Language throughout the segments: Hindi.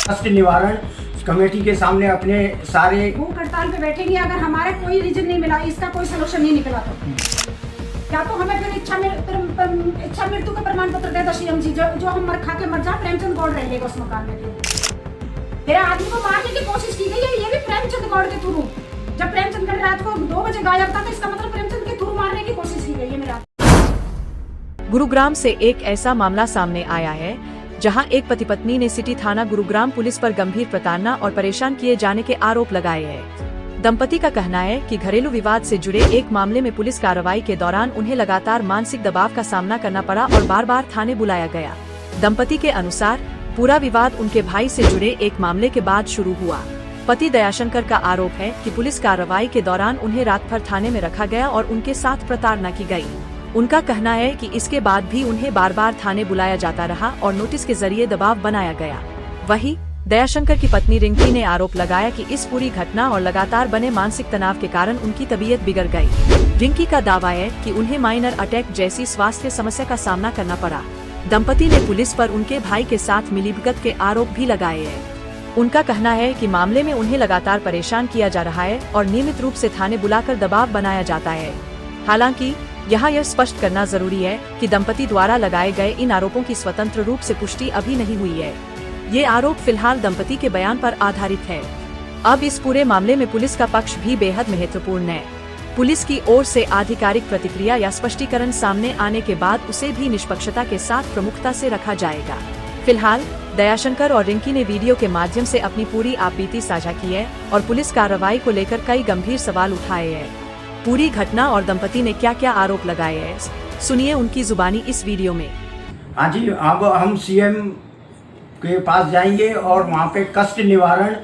कष्ट निवारण कमेटी के सामने अपने सारे भूख हड़ताल पे बैठेंगे अगर हमारे कोई रीजन नहीं मिला, इसका कोई सोल्यूशन नहीं निकला तो क्या तो हमें फिर इच्छा मृत्यु का प्रमाण पत्र दे दो सीएम जी, जो हम मर खा के मर जाए, प्रेमचंद गौड़ रहेगा उस मकान में। फिर आदमी को मारने की कोशिश की गई है, ये भी प्रेमचंद गौड़ के थ्रू। जब प्रेमचंद गौड़ रात को 2 बजे गायब था तो इसका मतलब प्रेमचंद के थ्रू मारने की कोशिश की गई है मेरा। गुरुग्राम से एक ऐसा मामला सामने आया है जहां एक पति पत्नी ने सिटी थाना गुरुग्राम पुलिस पर गंभीर प्रताड़ना और परेशान किए जाने के आरोप लगाए हैं। दंपति का कहना है कि घरेलू विवाद से जुड़े एक मामले में पुलिस कार्रवाई के दौरान उन्हें लगातार मानसिक दबाव का सामना करना पड़ा और बार बार थाने बुलाया गया। दंपति के अनुसार पूरा विवाद उनके भाई से जुड़े एक मामले के बाद शुरू हुआ। पति दयाशंकर का आरोप है कि पुलिस कार्रवाई के दौरान उन्हें रात भर थाने में रखा गया और उनके साथ प्रताड़ना की गई। उनका कहना है कि इसके बाद भी उन्हें बार बार थाने बुलाया जाता रहा और नोटिस के जरिए दबाव बनाया गया। वहीं दयाशंकर की पत्नी रिंकी ने आरोप लगाया कि इस पूरी घटना और लगातार बने मानसिक तनाव के कारण उनकी तबीयत बिगड़ गई। रिंकी का दावा है कि उन्हें माइनर अटैक जैसी स्वास्थ्य समस्या का सामना करना पड़ा। दंपति ने पुलिस पर उनके भाई के साथ मिलीभगत के आरोप भी लगाए हैं। उनका कहना है कि मामले में उन्हें लगातार परेशान किया जा रहा है और नियमित रूप से थाने बुलाकर दबाव बनाया जाता है। हालांकि यहाँ यह स्पष्ट करना जरूरी है कि दंपति द्वारा लगाए गए इन आरोपों की स्वतंत्र रूप से पुष्टि अभी नहीं हुई है। ये आरोप फिलहाल दंपति के बयान पर आधारित है। अब इस पूरे मामले में पुलिस का पक्ष भी बेहद महत्वपूर्ण है। पुलिस की ओर से आधिकारिक प्रतिक्रिया या स्पष्टीकरण सामने आने के बाद उसे भी निष्पक्षता के साथ प्रमुखता से रखा जाएगा। फिलहाल दयाशंकर और रिंकी ने वीडियो के माध्यम से अपनी पूरी आपबीती साझा की है और पुलिस कार्रवाई को लेकर कई गंभीर सवाल उठाए हैं। पूरी घटना और दंपति ने क्या क्या आरोप लगाए हैं, सुनिए उनकी जुबानी इस वीडियो में। हाँ जी, अब हम सीएम के पास जाएंगे और वहाँ पे कष्ट निवारण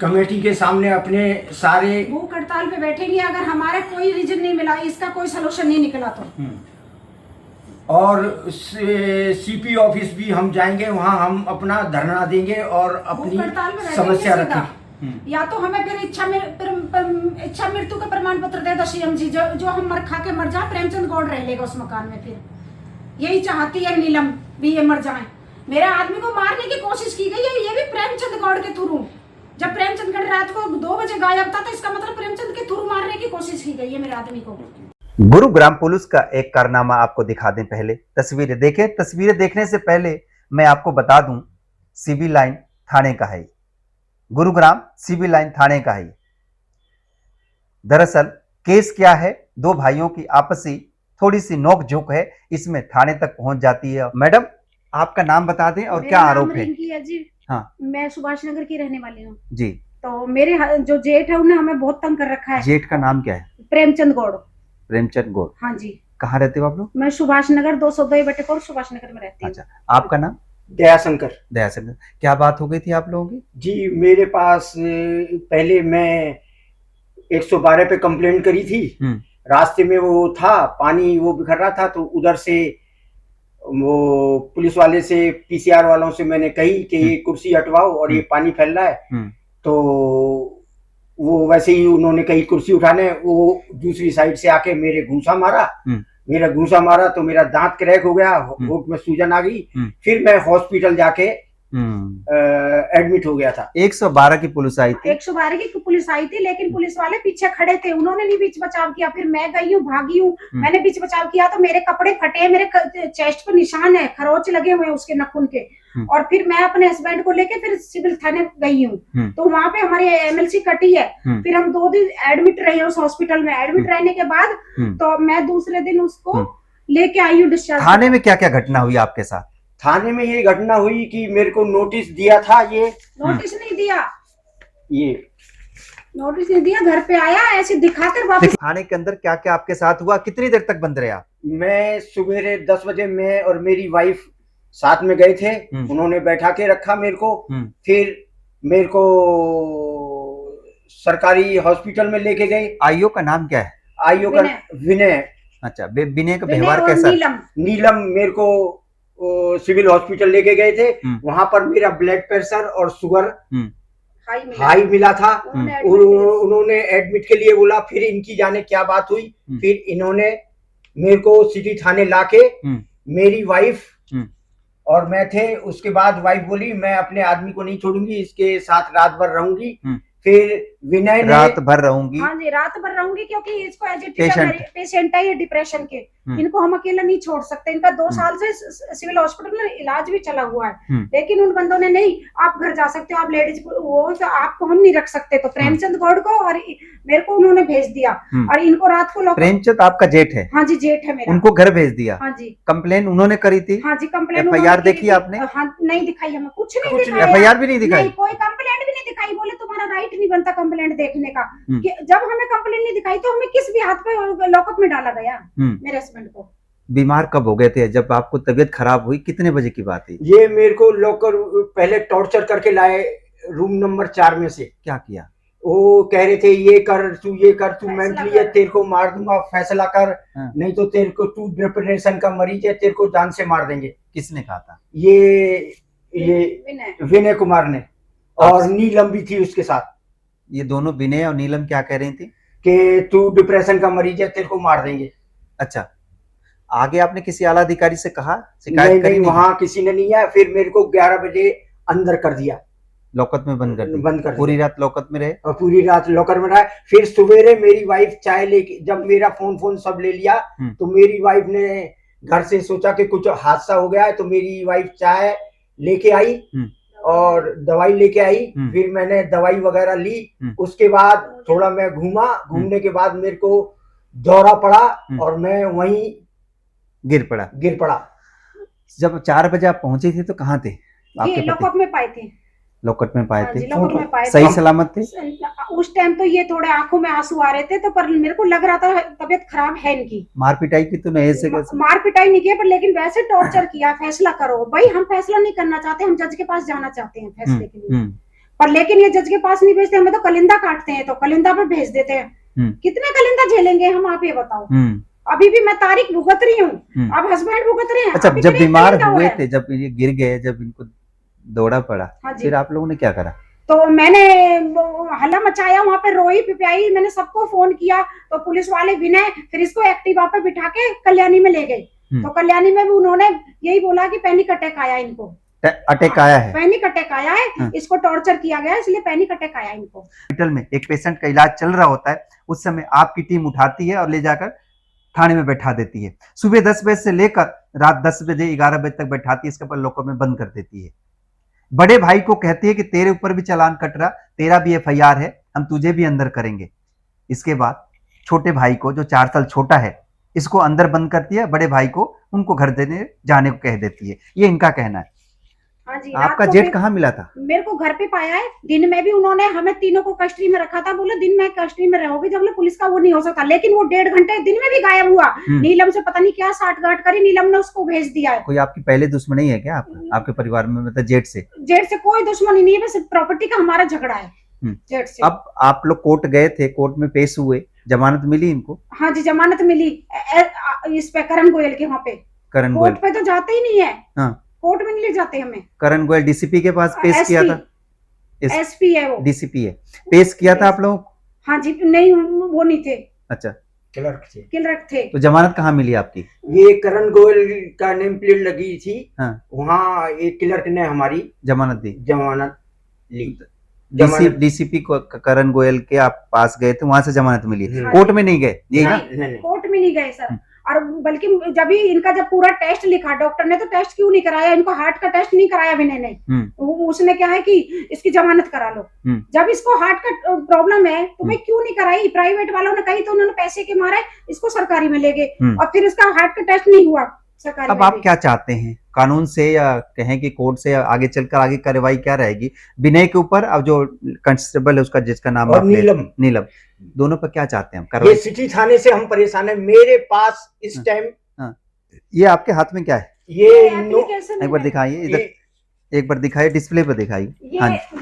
कमेटी के सामने अपने सारे भूख हड़ताल पे बैठेंगे अगर हमारे कोई रीजन नहीं मिला, इसका कोई सोल्यूशन नहीं निकला तो और सीपी ऑफिस भी हम जाएंगे, वहाँ हम अपना धरना देंगे और अपनी समस्या रखेंगे। या तो हमें फिर इच्छा मृत्यु का प्रमाण पत्र दे दो सीएम जी, जो हम मर खा के मर जाए, प्रेमचंद गौड़ रहेगा उस मकान में। फिर यही चाहती है नीलम भी ये मर जाए। मेरे आदमी को मारने की कोशिश की गई है, ये भी प्रेमचंद गौड़ के थ्रू। जब प्रेमचंद गौड़ रात को 2 बजे गायब था तो इसका मतलब प्रेमचंद के थ्रू मारने की कोशिश की गई है मेरे आदमी को। गुरुग्राम पुलिस का एक कारनामा आपको दिखा दें। पहले तस्वीरें देखें। तस्वीरें देखने से पहले मैं आपको बता दूं, सिविल लाइन थाने का है। गुरुग्राम सिविल लाइन थाने का है। दरअसल केस क्या है, 2 भाइयों की आपसी थोड़ी सी नोक-झोंक है, इसमें थाने तक पहुंच जाती है। मैडम, आपका नाम बता दें और क्या आरोप है? जी हाँ, मैं सुभाष नगर की रहने वाली हूँ जी। तो मेरे जो जेठ है उन्हें हमें बहुत तंग कर रखा है। जेठ का नाम क्या है? प्रेमचंद गौड़। प्रेमचंद गौड़। हाँ जी। कहाँ रहते हो आप लोग? मैं सुभाष नगर 202 सुभाष नगर में रहती हूँ। अच्छा, आपका नाम? दयाशंकर। दयाशंकर। क्या बात हो गई थी आप लोगों की? जी, मेरे पास पहले मैं 112 पे कंप्लेंट करी थी। रास्ते में वो था, पानी वो बिखर रहा था, तो उधर से वो पुलिस वाले से, पीसीआर वालों से मैंने कही कि ये कुर्सी हटवाओ और ये पानी फैल रहा है। तो वो वैसे ही उन्होंने कही कुर्सी उठाने, वो दूसरी साइड से आके मेरे घूंसा मारा तो मेरा दांत क्रैक हो गया, होंठ में सूजन आ गई। फिर मैं हॉस्पिटल जाके एडमिट हो गया था। 112 की पुलिस आई थी। 112 की पुलिस आई थी, लेकिन पुलिस वाले पीछे खड़े थे, उन्होंने नहीं बीच बचाव किया। फिर मैं गई हूँ, भागी हूँ, मैंने बीच बचाव किया तो मेरे कपड़े फटे, मेरे चेस्ट पर निशान है, खरोच लगे हुए हैं उसके नखून के। और फिर मैं अपने हस्बैंड को लेके फिर सिविल थाने गई हूँ, तो वहाँ पे हमारी एमएलसी कटी है। फिर हम 2 दिन एडमिट रहे उस हॉस्पिटल में। एडमिट रहने के बाद तो मैं दूसरे दिन उसको लेके आई हूँ डिस्चार्ज। थाने में क्या क्या घटना हुई आपके साथ? थाने में ये घटना हुई कि मेरे को नोटिस दिया था। ये नोटिस नहीं दिया, ये नोटिस नहीं दिया, घर पे आया ऐसे दिखाकर वापस। थाने के अंदर क्या क्या आपके साथ हुआ? कितनी देर तक बंद रहे आप? मैं सुबह 10 बजे मैं और मेरी वाइफ साथ में गए थे, उन्होंने बैठा के रखा मेरे को। फिर मेरे को सरकारी हॉस्पिटल में लेके गए। आईओ का नाम क्या है? आईओ का विनय। अच्छा, विनय का व्यवहार कैसा? नीलम मेरे को सिविल हॉस्पिटल लेके गए थे। वहां पर मेरा ब्लड प्रेशर और शुगर हाई मिला था। उन्होंने एडमिट के लिए बोला। फिर इनकी जाने क्या बात हुई, फिर इन्होंने मेरे को सिटी थाने लाके मेरी वाइफ और मैं थे। उसके बाद वाइफ बोली मैं अपने आदमी को नहीं छोड़ूंगी, इसके साथ रात भर रहूंगी। फिर विनय ने रात भर रहूंगी। हाँ जी, रात भर रहूंगी क्योंकि इसको पेशेंट है, ये डिप्रेशन के, इनको हम अकेला नहीं छोड़ सकते। इनका 2 साल से सिविल हॉस्पिटल में इलाज भी चला हुआ है, लेकिन उन बंदों ने नहीं, आप घर जा सकते हो, आप लेडीज वो तो आपको हम नहीं रख सकते। तो प्रेमचंद गौड़ को और मेरे को उन्होंने भेज दिया और इनको रात को प्रेमचंद आपका जेठ है? हाँ जी, जेठ है मेरा। उनको घर भेज दिया? हाँ जी। कंप्लेन उन्होंने करी थी? हाँ जी, कंप्लेन FIR देखी आपने? हाँ, नहीं दिखाई हमें, कुछ नहीं दिखाया। FIR भी नहीं दिखाई? कोई कंप्लेंट भी नहीं दिखाई। बोले तुम्हारा राइट नहीं बनता कंप्लेंट देखने का। कि जब हमें कंप्लेंट नहीं दिखाई तो हमें किस भी हाथ पे लॉकअप में डाला गया मेरे हस्बैंड को। बीमार कब हो गए थे जब आपको तबीयत खराब हुई? कितने बजे की बात है ये? मेरे को लॉकर पहले टॉर्चर करके लाए रूम नंबर 4 में से। क्या किया? वो कह रहे थे ये कर तू मेंटली है, तेरे को मार दूंगा, फैसला कर, नहीं तो तेरे को, तू डिप्रेशन का मरीज है, तेरे को जान से मार देंगे। किसने कहा था? ये विनय कुमार ने, और नीलम भी थी उसके साथ। ये दोनों विनय और नीलम क्या कह रही थी? कि तू डिप्रेशन का मरीज है, तेरे को मार देंगे। अच्छा, आगे आपने किसी आला अधिकारी से कहा, शिकायत करी? नहीं, वहां किसी ने नहीं आया। फिर मेरे को 11 बजे अंदर कर दिया, लॉकअप में बंद कर दिया। पूरी दिया। रात लॉकअप में रहे? और पूरी रात लॉकर में रहा। फिर सवेरे मेरी वाइफ चाय लेके, जब मेरा फोन सब ले लिया तो मेरी वाइफ ने घर से सोचा कि कुछ हादसा हो गया है, तो मेरी वाइफ चाय लेके आई और दवाई लेके आई। फिर मैंने दवाई वगैरह ली। उसके बाद थोड़ा मैं घूमने के बाद मेरे को दौरा पड़ा और मैं वहीं गिर पड़ा। जब 4 बजे आप पहुंचे थे तो कहाँ थे? आपके लॉकअप में पाए थे। लॉकअप में पाए थे? लॉकअप में पाए थे। सही सलामत थे? उस टाइम तो ये थोड़े आंखों में आंसू आ रहे थे, तो पर मेरे को लग रहा था तबीयत खराब है इनकी। मार पिटाई की तो नहीं? ऐसे मार पिटाई नहीं किया, पर लेकिन वैसे टॉर्चर किया। फैसला करो भाई, हम फैसला नहीं करना चाहते, हम जज के पास जाना चाहते हैं फैसले के लिए। पर लेकिन ये जज के पास नहीं भेजते, हमें तो कलिंदा काटते हैं, तो कलिंदा पे भेज देते हैं। कितने कलिंदा झेलेंगे हम, आप ये बताओ। अभी भी मैं तारीख भुगत रही हूँ, अब हस्बैंड भुगत रहे हैं। अच्छा, जब बीमार हुए थे, जब ये गिर गए, जब इनको दौड़ा पड़ा, फिर आप लोगों ने क्या करा? तो मैंने हल्ला मचाया, वहां पे रोई पिपाई, मैंने सबको फोन किया। तो पुलिस वाले विनय फिर इसको एक्टिवा पे बिठा के कल्याणी में ले गए। तो कल्याणी में भी उन्होंने यही बोला कि पैनिक अटैक आया इनको। अटैक आया है? पैनिक अटैक आया है, इसको टॉर्चर किया गया, इसलिए पैनिक अटैक आया इनको। हॉस्पिटल में एक पेशेंट का इलाज चल रहा होता है, उस समय आपकी टीम उठाती है और ले जाकर थाने में बैठा देती है। सुबह 10 बजे से लेकर रात 10 बजे 11 बजे तक बैठाती है, इसके ऊपर लॉकअप में बंद कर देती है। बड़े भाई को कहती है कि तेरे ऊपर भी चालान कट रहा, तेरा भी FIR है, हम तुझे भी अंदर करेंगे। इसके बाद छोटे भाई को, जो 4 साल छोटा है, इसको अंदर बंद करती है। बड़े भाई को उनको घर देने जाने को कह देती है। ये इनका कहना है। हाँ जी, आपका जेठ कहाँ मिला था? मेरे को घर पे पाया है। दिन में भी उन्होंने हमें तीनों को कस्टडी में रखा था। बोले दिन में कस्टडी में रहोगे, जब पुलिस का वो नहीं हो सकता। लेकिन वो 1.5 घंटे दिन में भी गायब हुआ। नीलम से पता नहीं क्या साठगांठ करी, नीलम ने उसको भेज दिया है। कोई आपकी पहले दुश्मनी है क्या आपके परिवार में? मतलब जेठ से? जेठ से कोई दुश्मनी नहीं है, बस प्रॉपर्टी का हमारा झगड़ा है जेठ से। अब आप लोग कोर्ट गए थे, कोर्ट में पेश हुए, जमानत मिली इनको? हाँ जी, जमानत मिली। इस पे करण गोयल के वहाँ पे। कोर्ट पे तो जाते ही नहीं है। हाँ, कोर्ट में नहीं ले जाते हमें। करण गोयल DCP के पास पेश किया था? SP है वो। DCP है, पेश किया था आप लोग? हाँ जी, नहीं वो नहीं थे। अच्छा, क्लर्क थे। तो जमानत कहाँ मिली आपकी? ये करण गोयल का नेम प्लेट लगी थी। हाँ। वहाँ एक क्लर्क ने हमारी जमानत दी, जमानत ली। DCP को करण गोयल के आप पास गए थे, वहां से जमानत मिली। कोर्ट में नहीं गए? यही ना? कोर्ट में नहीं गए सर। और बल्कि जब पूरा टेस्ट लिखा, डॉक्टर ने तो टेस्ट क्यों नहीं कराया, इनको हार्ट का टेस्ट नहीं कराया विनय ने। उसने क्या है कि इसकी जमानत करा लो। जब इसको हार्ट का प्रॉब्लम है तो मैं क्यों नहीं कराई? प्राइवेट वालों ने कही तो उन्होंने पैसे के मारे इसको सरकारी में ले गए, और फिर इसका हार्ट का टेस्ट नहीं हुआ सरकारी। अब आप क्या चाहते हैं, कानून से या कहें कि कोर्ट से, आगे चलकर आगे कार्रवाई क्या रहेगी विनय के ऊपर? अब जो कांस्टेबल है उसका, जिसका नाम नीलम, दोनों पर क्या चाहते हैं ये सिटी थाने से हम परेशान है। मेरे पास इस टाइम ये आपके हाथ में क्या है? ये एक बार दिखाइए, इधर एक बार दिखाइए, डिस्प्ले पर दिखाइए।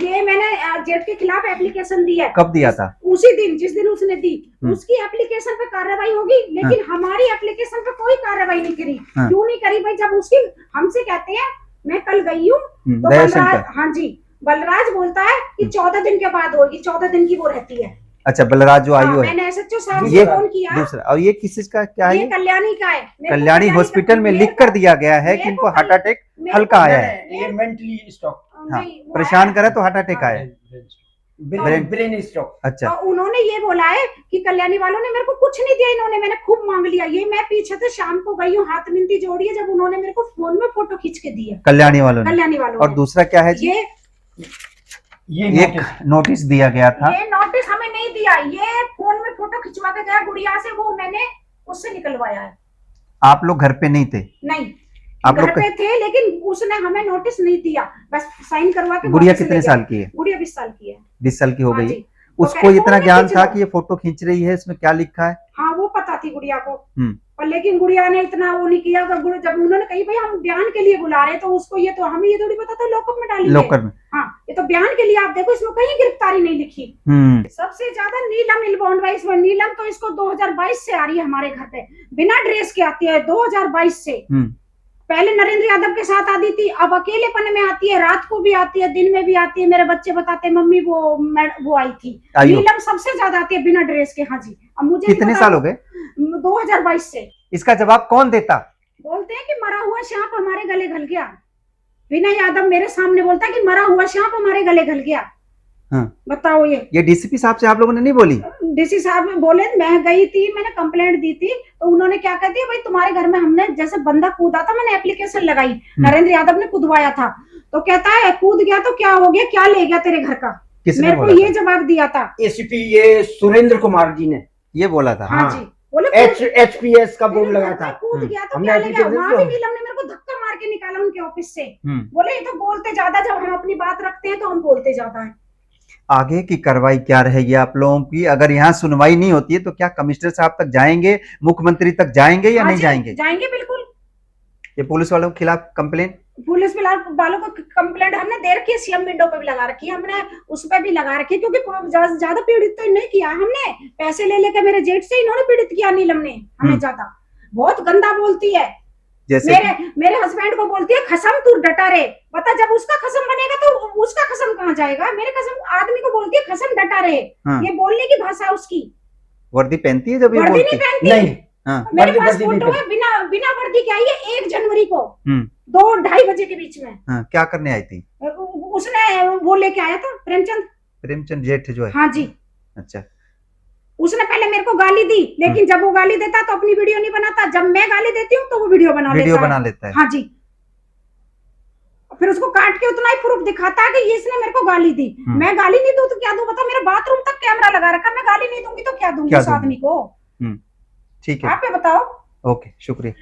ये मैंने जेठ के खिलाफ एप्लीकेशन दी है। कब दिया था? उसी दिन जिस दिन उसने दी, उसकी एप्लीकेशन पे कार्रवाई होगी, लेकिन हमारी एप्लीकेशन पे कोई कार्रवाई नहीं करी। क्यों नहीं करी भाई? जब उसकी हमसे कहते हैं, मैं कल गई हूँ तो बलराज, हाँ जी, बलराज बोलता है कि 14 दिन के बाद होगी, 14 दिन की वो रहती है अच्छा, बलराज जो आयु है, मैंने एसएचओ साहब ये से फोन किया। दूसरा। और ये किस चीज का क्या है? ये कल्याणी का है। मेरे को कल्याणी हॉस्पिटल में लिख कर दिया गया है कि इनको हार्ट अटैक हल्का आया है। ये मेंटली स्ट्रोक, हाँ, नहीं, वो परेशान आया। करे तो हार्ट अटैक आया है। Brain stroke. अच्छा, और उन्होंने ये बोला है कि कल्याणी वालों ने मेरे को कुछ नहीं दिया, इन्होंने मैंने खूब मांग लिया। ये मैं पीछे से शाम को गई हूँ, हाथ मिनती जोड़ी है, जब उन्होंने मेरे को फोन में फोटो खींच के दी है कल्याणी वालों ने। कल्याणी वालों और ने। दूसरा क्या है जी? ये एक नोटिस दिया गया था। ये नोटिस हमें नहीं दिया, ये फोन में फोटो खिंचवा के गया गुड़िया से, वो मैंने उससे निकलवाया है। आप लोग घर पे नहीं थे? नहीं, आप घर लोग पे थे, लेकिन उसने हमें नोटिस नहीं दिया, बस साइन करवा के गुड़िया वापस ले कितने गया। साल की है? गुड़िया 20 साल की है। 20 साल की हो हाँ गई। जी। उसको कह रहे इतना फोन में ज्ञान खींच था लो। कि ये फोटो खींच रही है, इसमें क्या लिखा है? हाँ, वो पता थी गुड़िया को। हम्म। पर लेकिन गुड़िया ने इतना वो नहीं किया। जब उन्होंने कही भाई हम बयान के लिए बुला रहे, तो उसको ये तो हमें ये थोड़ी पता था लॉकअप में डालेंगे। लॉकर में। हाँ, ये तो बयान के लिए। आप देखो, इसमें कहीं गिरफ्तारी नहीं लिखी। सबसे ज्यादा नीलम इलबॉन्डवाइस में, नीलम तो इसको 2022 से आ रही है हमारे घर पे, बिना ड्रेस के आती है 2022 से। पहले नरेंद्र यादव के साथ आती थी, अब अकेलेपन में आती है, रात को भी आती है, दिन में भी आती है। मेरे बच्चे बताते हैं मम्मी वो आई थी। नीलम सबसे ज्यादा आती है बिना ड्रेस के। हाँ जी। अब मुझे कितने साल हो गए? 2022 से। इसका जवाब कौन देता? बोलते हैं कि मरा हुआ सांप हमारे गले घल गया। विनय यादव मेरे सामने बोलता है कि मरा हुआ सांप हमारे गले घल गया। हाँ। बताओ, ये डीसीपी साहब से आप लोगों ने नहीं बोली? डीसी साहब बोले, मैं गई थी, मैंने कंप्लेंट दी थी, तो उन्होंने क्या कह दिया, भाई तुम्हारे घर में हमने जैसे बंदा कूदा था, मैंने एप्लीकेशन लगाई, नरेंद्र यादव ने कूदवाया था, तो कहता है कूद गया तो क्या हो गया, क्या ले गया तेरे घर का? मेरे को ये जवाब दिया था एसीपी ये सुरेंद्र कुमार जी ने ये बोला था। हाँ जी, बोले HPS का बोर्ड लगा था। कूद गया तो हमने क्या ले गया? application वहां भी तो- नीलम ने मेरे को धक्का मार के निकाला उनके ऑफिस से। बोले ये तो बोलते ज्यादा, जब हम अपनी बात रखते हैं तो हम बोलते ज्यादा है। आगे की कार्रवाई क्या रहेगी आप लोगों की? अगर यहाँ सुनवाई नहीं होती है तो क्या कमिश्नर साहब तक जाएंगे, मुख्यमंत्री तक जाएंगे या नहीं जाएंगे? जाएंगे बिल्कुल। ये पुलिस वालों के खिलाफ कंप्लेन? पुलिस वालों को कंप्लेंट हमने दे रखी है, सीएम विंडो पे भी लगा रखी है, हमने उस पे भी लगा रखी है, क्योंकि ज्यादा पीड़ित तो नहीं किया हमने। पैसे ले लेकर मेरे जेठ से इन्होंने पीड़ित किया नीलम ने हमें ज्यादा। बहुत गंदा बोलती है। जैसे मेरे हस्बैंड को बोलती है खसम तू डटा रे। बता, जब उसका खसम बनेगा तो उसका खसम कहाँ जाएगा? मेरे खसम आदमी को बोलती है खसम डटा रे। ये बोलने की भाषा उसकी। वर्दी पहनती है जब ये वर्दी बोलती? नहीं पहनती। नहीं। हाँ। मेरे पास फोटो है बिना वर्दी के आई है 1 जनवरी को 2-2:30 बजे के बीच में। हाँ, क्या करने आई थी? उसने वो लेके आया था प्रेमचंद जेठ जो है। हाँ जी। अच्छा, उसने पहले मेरे को गाली दी, लेकिन जब वो गाली देता तो अपनी वीडियो नहीं बनाता, जब मैं गाली देती हूँ तो वो वीडियो बना लेता है। हाँ जी। फिर उसको काट के उतना ही प्रूफ दिखाता है कि इसने मेरे को गाली दी। मैं गाली नहीं दूं तो क्या दूं? बता, मेरे बाथरूम तक कैमरा लगा रखा, मैं गाली नहीं दूंगी तो क्या दूंगी उस आदमी को? ठीक है, आप बताओ। ओके, शुक्रिया।